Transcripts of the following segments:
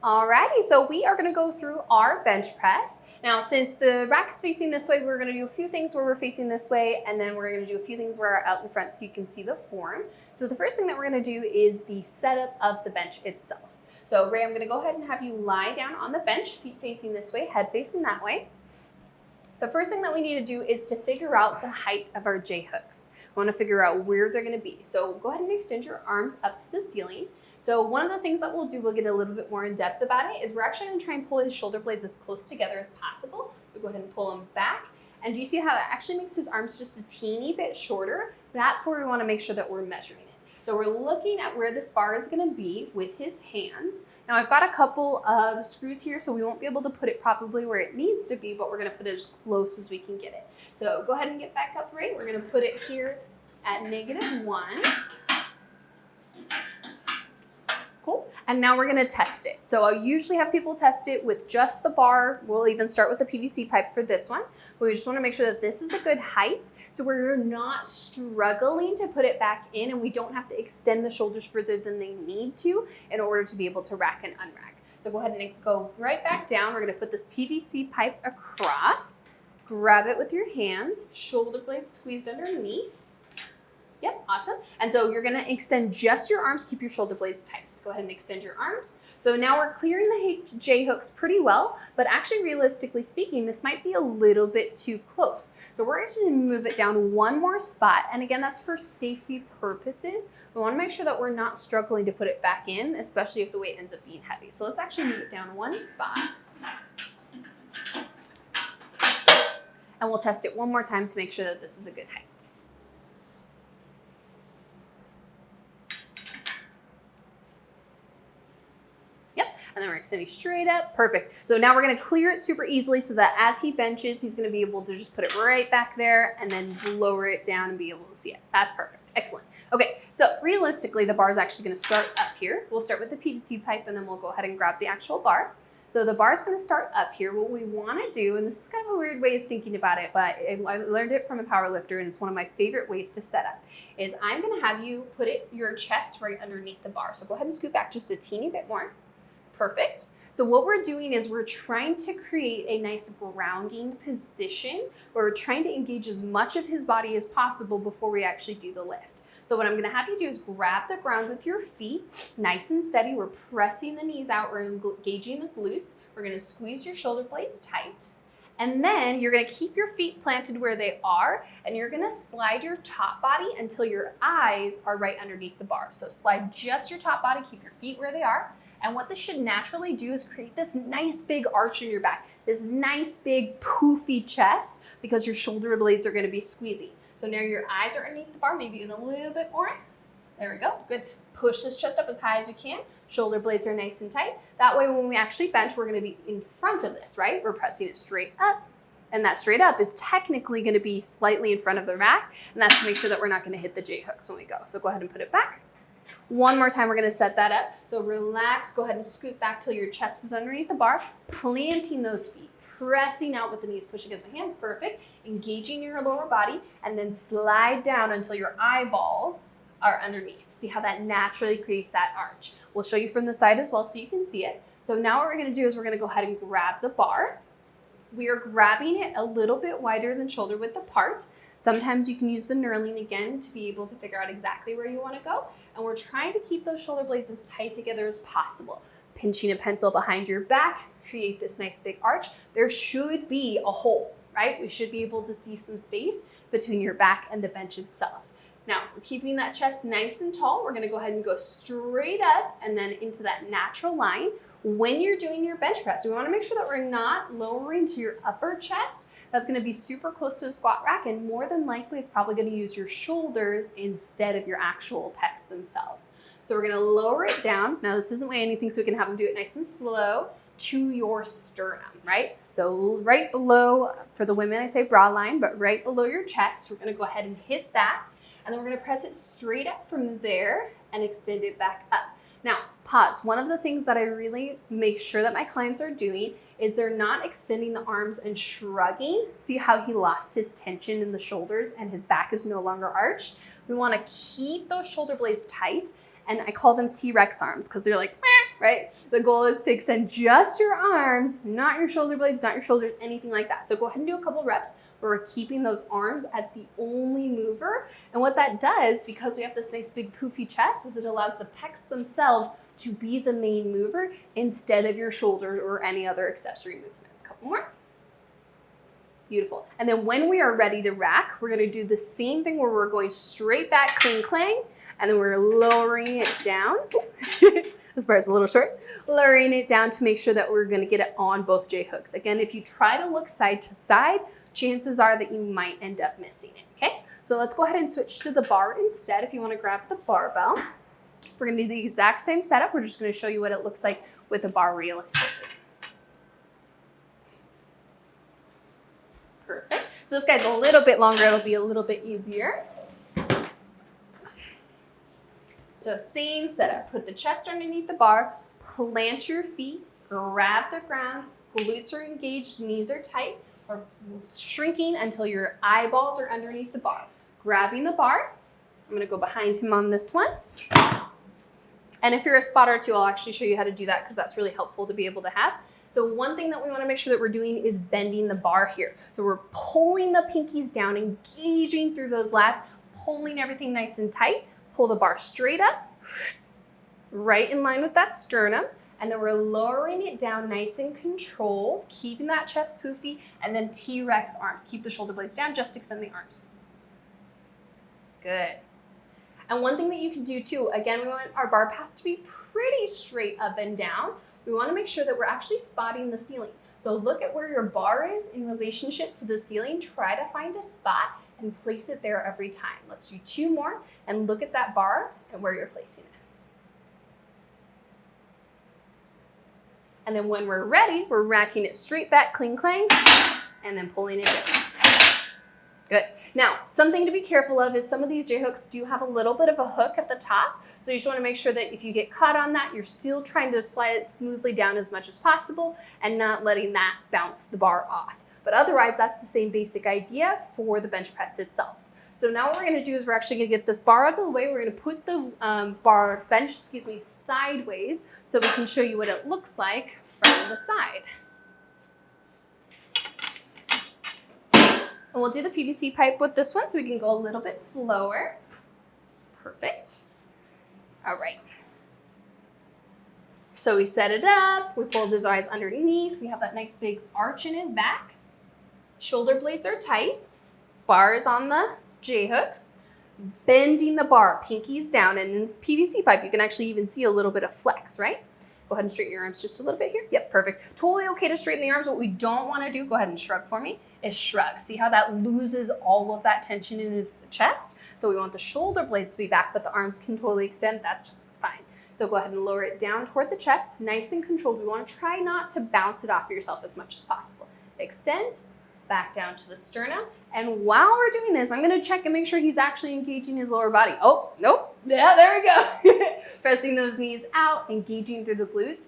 Alrighty, so we are gonna go through our bench press. Now, since the rack is facing this way, we're gonna do a few things where we're facing this way, and then we're gonna do a few things where we're out in front so you can see the form. So the first thing that we're gonna do is the setup of the bench itself. So Ray, I'm gonna go ahead and have you lie down on the bench, feet facing this way, head facing that way. The first thing that we need to do is to figure out the height of our J-hooks. We wanna figure out where they're gonna be. So go ahead and extend your arms up to the ceiling. So one of the things that we'll do, we'll get a little bit more in depth about it, is we're actually gonna try and pull his shoulder blades as close together as possible. So go ahead and pull them back. And do you see how that actually makes his arms just a teeny bit shorter? That's where we wanna make sure that we're measuring it. So we're looking at where this bar is gonna be with his hands. Now I've got a couple of screws here, so we won't be able to put it probably where it needs to be, but we're gonna put it as close as we can get it. So go ahead and get back up, Ray. We're gonna put it here at -1. Cool. And now we're gonna test it. So I usually have people test it with just the bar. We'll even start with the PVC pipe for this one. But we just wanna make sure that this is a good height to where you're not struggling to put it back in, and we don't have to extend the shoulders further than they need to in order to be able to rack and unrack. So go ahead and go right back down. We're gonna put this PVC pipe across, grab it with your hands, shoulder blades squeezed underneath. Yep, awesome. And so you're gonna extend just your arms, keep your shoulder blades tight. So go ahead and extend your arms. So now we're clearing the J-hooks pretty well, but actually realistically speaking, this might be a little bit too close. So we're actually gonna move it down one more spot. And again, that's for safety purposes. We wanna make sure that we're not struggling to put it back in, especially if the weight ends up being heavy. So let's actually move it down one spot. And we'll test it one more time to make sure that this is a good height. And then we're extending straight up. Perfect. So now we're gonna clear it super easily so that as he benches, he's gonna be able to just put it right back there and then lower it down and be able to see it. That's perfect. Excellent. Okay, so realistically, the bar is actually gonna start up here. We'll start with the PVC pipe and then we'll go ahead and grab the actual bar. So the bar is gonna start up here. What we wanna do, and this is kind of a weird way of thinking about it, but I learned it from a power lifter and it's one of my favorite ways to set up, is I'm gonna have you put your chest right underneath the bar. So go ahead and scoot back just a teeny bit more. Perfect. So what we're doing is we're trying to create a nice grounding position where we're trying to engage as much of his body as possible before we actually do the lift. So what I'm gonna have you do is grab the ground with your feet, nice and steady. We're pressing the knees out, we're engaging the glutes. We're gonna squeeze your shoulder blades tight. And then you're gonna keep your feet planted where they are, and you're gonna slide your top body until your eyes are right underneath the bar. So slide just your top body, keep your feet where they are. And what this should naturally do is create this nice big arch in your back, this nice big poofy chest, because your shoulder blades are gonna be squeezing. So now your eyes are underneath the bar, maybe even a little bit more. There we go, good. Push this chest up as high as you can. Shoulder blades are nice and tight. That way when we actually bench, we're gonna be in front of this, right? We're pressing it straight up. And that straight up is technically gonna be slightly in front of the rack. And that's to make sure that we're not gonna hit the J-hooks when we go. So go ahead and put it back. One more time, we're gonna set that up. So relax, go ahead and scoot back till your chest is underneath the bar, planting those feet, pressing out with the knees, push against my hands, perfect. Engaging your lower body, and then slide down until your eyeballs are underneath. See how that naturally creates that arch. We'll show you from the side as well so you can see it. So now what we're gonna do is we're gonna go ahead and grab the bar. We are grabbing it a little bit wider than shoulder width apart. Sometimes you can use the knurling again to be able to figure out exactly where you want to go. And we're trying to keep those shoulder blades as tight together as possible. Pinching a pencil behind your back, create this nice big arch. There should be a hole, right? We should be able to see some space between your back and the bench itself. Now, we're keeping that chest nice and tall. We're gonna go ahead and go straight up and then into that natural line. When you're doing your bench press, we wanna make sure that we're not lowering to your upper chest. That's gonna be super close to the squat rack, and more than likely, it's probably gonna use your shoulders instead of your actual pecs themselves. So we're gonna lower it down. Now, this isn't weighing anything, so we can have them do it nice and slow to your sternum, right? So right below, for the women, I say bra line, but right below your chest, we're gonna go ahead and hit that, and then we're gonna press it straight up from there and extend it back up. Now, pause. One of the things that I really make sure that my clients are doing is they're not extending the arms and shrugging. See how he lost his tension in the shoulders and his back is no longer arched? We wanna keep those shoulder blades tight, and I call them T-Rex arms because they're like, meh, right? The goal is to extend just your arms, not your shoulder blades, not your shoulders, anything like that. So go ahead and do a couple reps where we're keeping those arms as the only mover. And what that does, because we have this nice big poofy chest, is it allows the pecs themselves to be the main mover instead of your shoulders or any other accessory movements. Couple more. Beautiful. And then when we are ready to rack, we're going to do the same thing where we're going straight back, cling, clang, and then we're lowering it down. This bar is a little short. Lowering it down to make sure that we're going to get it on both J hooks. Again, if you try to look side to side, chances are that you might end up missing it, okay? So let's go ahead and switch to the bar instead if you want to grab the barbell. We're going to do the exact same setup. We're just going to show you what it looks like with the bar realistically. Perfect. So this guy's a little bit longer. It'll be a little bit easier. So same setup. Put the chest underneath the bar, plant your feet, grab the ground, glutes are engaged, knees are tight, or shrinking until your eyeballs are underneath the bar. Grabbing the bar. I'm going to go behind him on this one. And if you're a spotter too, I'll actually show you how to do that because that's really helpful to be able to have. So one thing that we want to make sure that we're doing is bending the bar here. So we're pulling the pinkies down, engaging through those lats, pulling everything nice and tight. Pull the bar straight up, right in line with that sternum. And then we're lowering it down nice and controlled, keeping that chest poofy, and then T-Rex arms. Keep the shoulder blades down, just extend the arms. Good. And one thing that you can do too, again, we want our bar path to be pretty straight up and down. We want to make sure that we're actually spotting the ceiling. So look at where your bar is in relationship to the ceiling. Try to find a spot and place it there every time. Let's do 2 more and look at that bar and where you're placing it. And then when we're ready, we're racking it straight back, cling, clang, and then pulling it down. Good. Now, something to be careful of is some of these J hooks do have a little bit of a hook at the top. So you just want to make sure that if you get caught on that, you're still trying to slide it smoothly down as much as possible and not letting that bounce the bar off. But otherwise, that's the same basic idea for the bench press itself. So now what we're going to do is we're actually going to get this bar out of the way. We're going to put the bench sideways so we can show you what it looks like from the side. And we'll do the PVC pipe with this one so we can go a little bit slower. Perfect. All right. So we set it up, we pulled his eyes underneath, we have that nice big arch in his back. Shoulder blades are tight, bar is on the J-hooks, bending the bar, pinkies down, and in this PVC pipe, you can actually even see a little bit of flex, right? Go ahead and straighten your arms just a little bit here. Yep, perfect. Totally okay to straighten the arms. What we don't want to do, go ahead and shrug for me, is shrug. See how that loses all of that tension in his chest? So we want the shoulder blades to be back, but the arms can totally extend. That's fine. So go ahead and lower it down toward the chest, nice and controlled. We want to try not to bounce it off yourself as much as possible. Extend, back down to the sternum. And while we're doing this, I'm going to check and make sure he's actually engaging his lower body. Oh, nope. Yeah, there we go. Pressing those knees out, engaging through the glutes.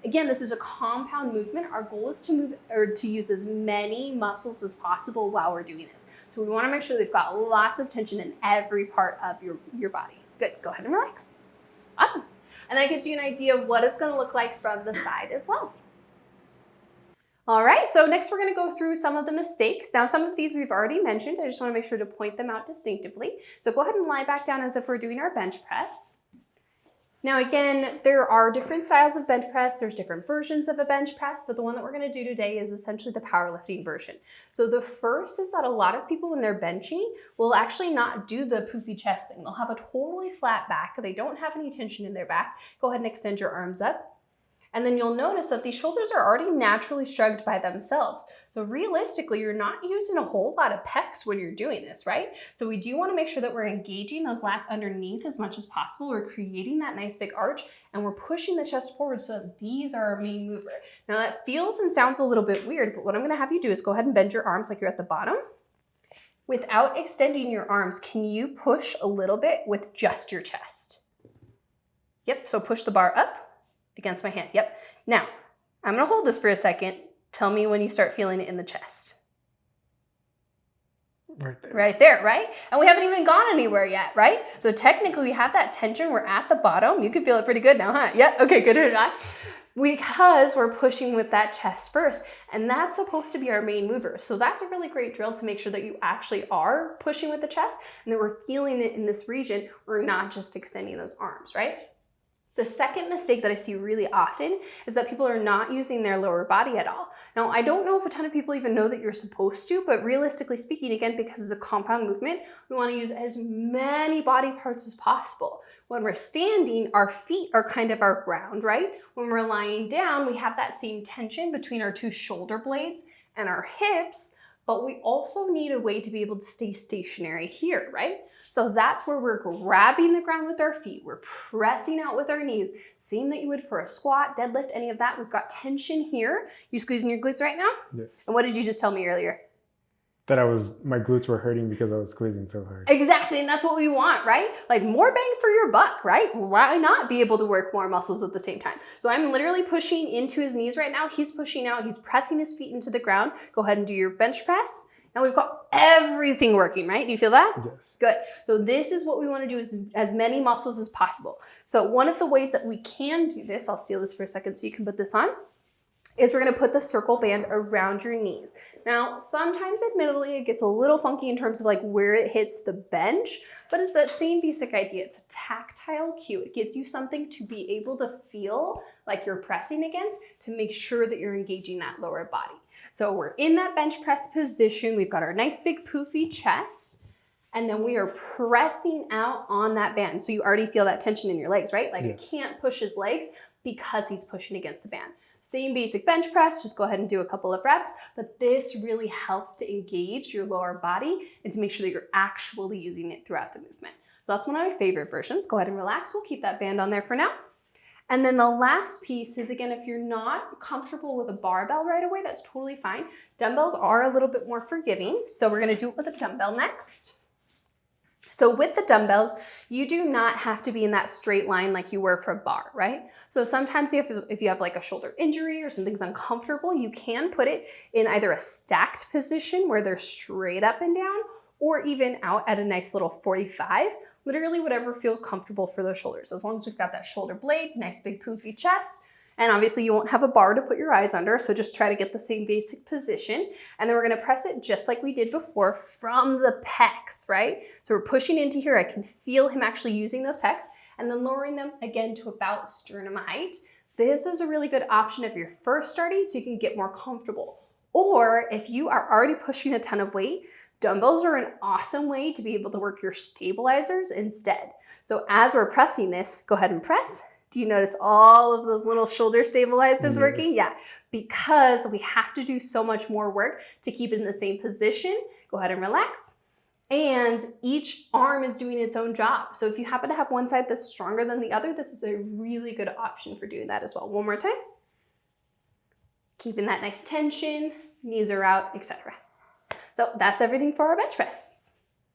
Again, this is a compound movement. Our goal is to move or to use as many muscles as possible while we're doing this. So we want to make sure we've got lots of tension in every part of your body. Good. Go ahead and relax. Awesome. And that gives you an idea of what it's going to look like from the side as well. All right, so next we're going to go through some of the mistakes. Now, some of these we've already mentioned. I just want to make sure to point them out distinctively. So go ahead and lie back down as if we're doing our bench press. Now, again, there are different styles of bench press. There's different versions of a bench press, but the one that we're going to do today is essentially the powerlifting version. So the first is that a lot of people when they're benching will actually not do the poofy chest thing. They'll have a totally flat back. They don't have any tension in their back. Go ahead and extend your arms up. And then you'll notice that these shoulders are already naturally shrugged by themselves. So realistically, you're not using a whole lot of pecs when you're doing this, right? So we do want to make sure that we're engaging those lats underneath as much as possible. We're creating that nice big arch and we're pushing the chest forward so that these are our main mover. Now that feels and sounds a little bit weird, but what I'm going to have you do is go ahead and bend your arms like you're at the bottom. Without extending your arms, can you push a little bit with just your chest? Yep, so push the bar up. Against my hand, yep. Now, I'm gonna hold this for a second. Tell me when you start feeling it in the chest. Right there. Right there, right? And we haven't even gone anywhere yet, right? So technically we have that tension. We're at the bottom. You can feel it pretty good now, huh? Yeah, okay, good, relax. Because we're pushing with that chest first. And that's supposed to be our main mover. So that's a really great drill to make sure that you actually are pushing with the chest and that we're feeling it in this region. We're not just extending those arms, right? The second mistake that I see really often is that people are not using their lower body at all. Now, I don't know if a ton of people even know that you're supposed to, but realistically speaking, again, because of the compound movement, we want to use as many body parts as possible. When we're standing, our feet are kind of our ground, right? When we're lying down, we have that same tension between our two shoulder blades and our hips, but we also need a way to be able to stay stationary here, right? So that's where we're grabbing the ground with our feet. We're pressing out with our knees. Same that you would for a squat, deadlift, any of that. We've got tension here. You squeezing your glutes right now? Yes. And what did you just tell me earlier? That my glutes were hurting because I was squeezing so hard. Exactly, and that's what we want, right? Like more bang for your buck, right? Why not be able to work more muscles at the same time? So I'm literally pushing into his knees right now. He's pushing out, he's pressing his feet into the ground. Go ahead and do your bench press. Now we've got everything working, right? Do you feel that? Yes. Good. So this is what we want to do, is as many muscles as possible. So one of the ways that we can do this, I'll steal this for a second so you can put this on, is we're going to put the circle band around your knees. Now, sometimes admittedly it gets a little funky in terms of like where it hits the bench, but it's that same basic idea. It's a tactile cue. It gives you something to be able to feel like you're pressing against to make sure that you're engaging that lower body. So we're in that bench press position. We've got our nice big poofy chest, and then we are pressing out on that band. So you already feel that tension in your legs, right? Like Yes. I can't push his legs because he's pushing against the band. Same basic bench press, just go ahead and do a couple of reps, but this really helps to engage your lower body and to make sure that you're actually using it throughout the movement. So that's one of my favorite versions. Go ahead and relax. We'll keep that band on there for now. And then the last piece is, again, if you're not comfortable with a barbell right away, that's totally fine. Dumbbells are a little bit more forgiving, so we're gonna do it with a dumbbell next. So with the dumbbells, you do not have to be in that straight line like you were for a bar, right? So sometimes if you have like a shoulder injury or something's uncomfortable, you can put it in either a stacked position where they're straight up and down, or even out at a nice little 45, literally whatever feels comfortable for those shoulders. As long as we've got that shoulder blade, nice big poofy chest, and obviously you won't have a bar to put your eyes under, so just try to get the same basic position. And then we're gonna press it just like we did before from the pecs, right? So we're pushing into here. I can feel him actually using those pecs, and then lowering them again to about sternum height. This is a really good option if you're first starting, so you can get more comfortable. Or if you are already pushing a ton of weight, dumbbells are an awesome way to be able to work your stabilizers instead. So as we're pressing this, go ahead and press. Do you notice all of those little shoulder stabilizers working? Yeah, because we have to do so much more work to keep it in the same position. Go ahead and relax. And each arm is doing its own job. So if you happen to have one side that's stronger than the other, this is a really good option for doing that as well. One more time. Keeping that nice tension, knees are out, etc. So that's everything for our bench press.